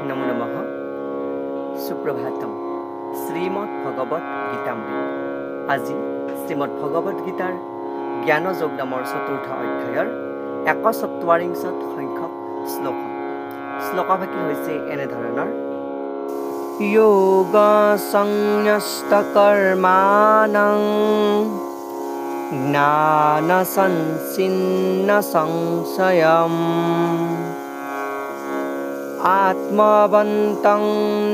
নমো নমঃ। সুপ্ৰভাতম। শ্ৰীমদ্ ভগবত গীতামৃত। আজি শ্ৰীমদ্ ভগবত গীতাৰ জ্ঞানযোগ নামৰ চতুৰ্থ অধ্যায়ৰ ১৪ত সংখ্যক শ্লোক। শ্লোকভাগী হৈছে এনেধৰণৰ: যোগ সংন্যস্ত কৰ্মাণং জ্ঞান সংছিন্ন সংশয়ম আত্মবন্তং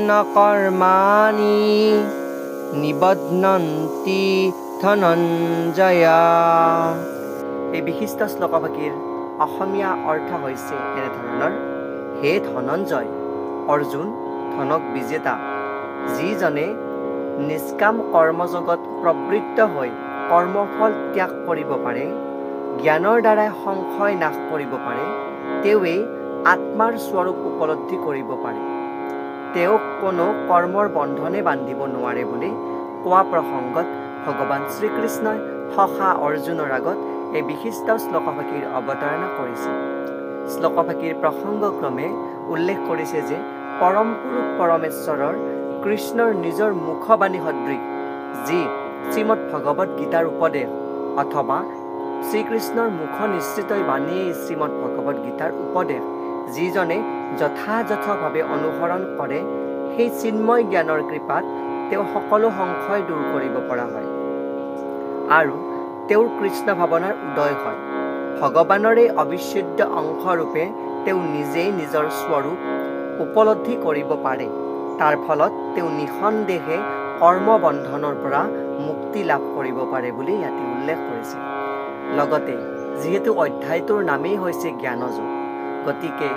ন কৰ্মাণি নিবধ্নন্তি ধনঞ্জয়। এই বিশিষ্ট শ্লোকভাগীৰ অসমীয়া অৰ্থ হৈছে এনেধৰণৰ: হে ধনঞ্জয়, অৰ্জুন ধনক বিজেতা, যিজনে নিষ্কাম কৰ্মযোগত প্ৰবৃত্ত হৈ কৰ্মফল ত্যাগ কৰিব পাৰে, জ্ঞানৰ দ্বাৰাই সংশয় নাশ কৰিব পাৰে, তেওঁৱেই আত্মাৰ স্বৰূপ উপলব্ধি কৰিব পাৰে। তেওঁক কোনো কৰ্মৰ বন্ধনে বান্ধিব নোৱাৰে বুলি কোৱা প্ৰসংগত ভগৱান শ্ৰীকৃষ্ণই সখা অৰ্জুনৰ আগত এই বিশিষ্ট শ্লোকভাগীৰ অৱতাৰণা কৰিছে। শ্লোকভাগীৰ প্ৰসংগক্ৰমে উল্লেখ কৰিছে যে পৰম পুৰুষ পৰমেশ্বৰৰ কৃষ্ণৰ নিজৰ মুখবাণী সদৃশ যি শ্ৰীমদ্ ভগৱত গীতাৰ উপদেশ অথবা শ্ৰীকৃষ্ণৰ মুখ নিশ্চিত বাণীয়ে শ্ৰীমদ্ ভগৱত গীতাৰ উপদেশ যিজনে যথাযথভাৱে অনুসৰণ কৰে, সেই চিন্ময় জ্ঞানৰ কৃপাত তেওঁ সকলো সংশয় দূৰ কৰিব পৰা হয় আৰু তেওঁৰ কৃষ্ণ ভাৱনাৰ উদয় হয়। ভগৱানৰে অবিচ্ছেদ্য অংশৰূপে তেওঁ নিজেই নিজৰ স্বৰূপ উপলব্ধি কৰিব পাৰে। তাৰ ফলত তেওঁ নিঃসন্দেহে কৰ্মবন্ধনৰ পৰা মুক্তি লাভ কৰিব পাৰে বুলি ইয়াতে উল্লেখ কৰিছে। লগতে যিহেতু অধ্যায়টোৰ নামেই হৈছে জ্ঞানযোগ, গতিকে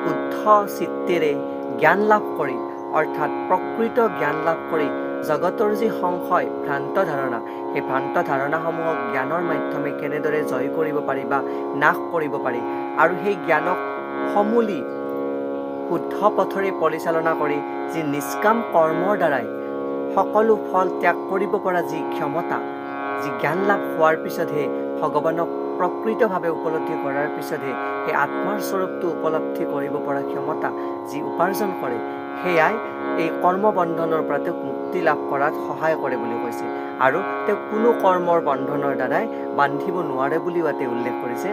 শুদ্ধ চিত্তেৰে জ্ঞান লাভ কৰি অৰ্থাৎ প্ৰকৃত জ্ঞান লাভ কৰি জগতৰ যি সংশয় ভ্ৰান্ত ধাৰণা, সেই ভ্ৰান্ত ধাৰণাসমূহক জ্ঞানৰ মাধ্যমে কেনেদৰে জয় কৰিব পাৰি বা নাশ কৰিব পাৰি আৰু সেই জ্ঞানক সমূলি শুদ্ধ পথৰে পৰিচালনা কৰি যি নিষ্কাম কৰ্মৰ দ্বাৰাই সকলো ফল ত্যাগ কৰিব পৰা যি ক্ষমতা, যি জ্ঞান লাভ হোৱাৰ পিছতহে ভগৱানক প্ৰকৃতভাৱে উপলব্ধি কৰাৰ পিছতহে সেই আত্মাৰ স্বৰূপটো উপলব্ধি কৰিব পৰা ক্ষমতা যি উপাৰ্জন কৰে, সেয়াই এই কৰ্মবন্ধনৰ পৰা তেওঁক মুক্তি লাভ কৰাত সহায় কৰে বুলি কৈছে। আৰু তেওঁ কোনো কৰ্মৰ বন্ধনৰ দ্বাৰাই বান্ধিব নোৱাৰে বুলিও ইয়াতে উল্লেখ কৰিছে।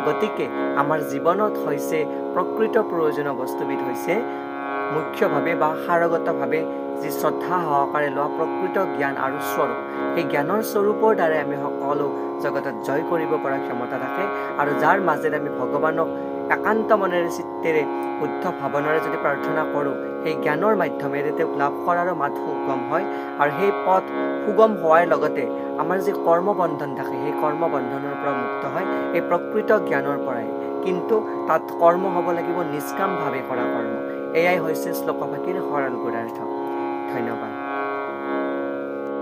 গতিকে আমাৰ জীৱনত হৈছে প্ৰকৃত প্ৰয়োজনীয় বস্তুবিধ হৈছে মুখ্যভাৱে বা সাৰগতভাৱে যি শ্ৰদ্ধা সহকাৰে লোৱা প্ৰকৃত জ্ঞান আৰু স্বৰূপ। সেই জ্ঞানৰ স্বৰূপৰ দ্বাৰাই আমি সকলো জগতত জয় কৰিব পৰা ক্ষমতা থাকে আৰু যাৰ মাজেৰে আমি ভগৱানক একান্ত মনেৰে চিত্তেৰে শুদ্ধ ভাৱনাৰে যদি প্ৰাৰ্থনা কৰোঁ, সেই জ্ঞানৰ মাধ্যমেৰে তেওঁক লাভ কৰাৰো মাত সুগম হয় আৰু সেই পথ সুগম হোৱাৰ লগতে আমাৰ যি কৰ্মবন্ধন থাকে, সেই কৰ্মবন্ধনৰ পৰা মুক্ত হয় এই প্ৰকৃত জ্ঞানৰ পৰাই। কিন্তু তাত কৰ্ম হ'ব লাগিব নিষ্কামভাৱে কৰা কৰ্ম। এয়াই হৈছে শ্লোকভাগীৰ সৰল গুণাৰ্থ। ধন্যবাদ।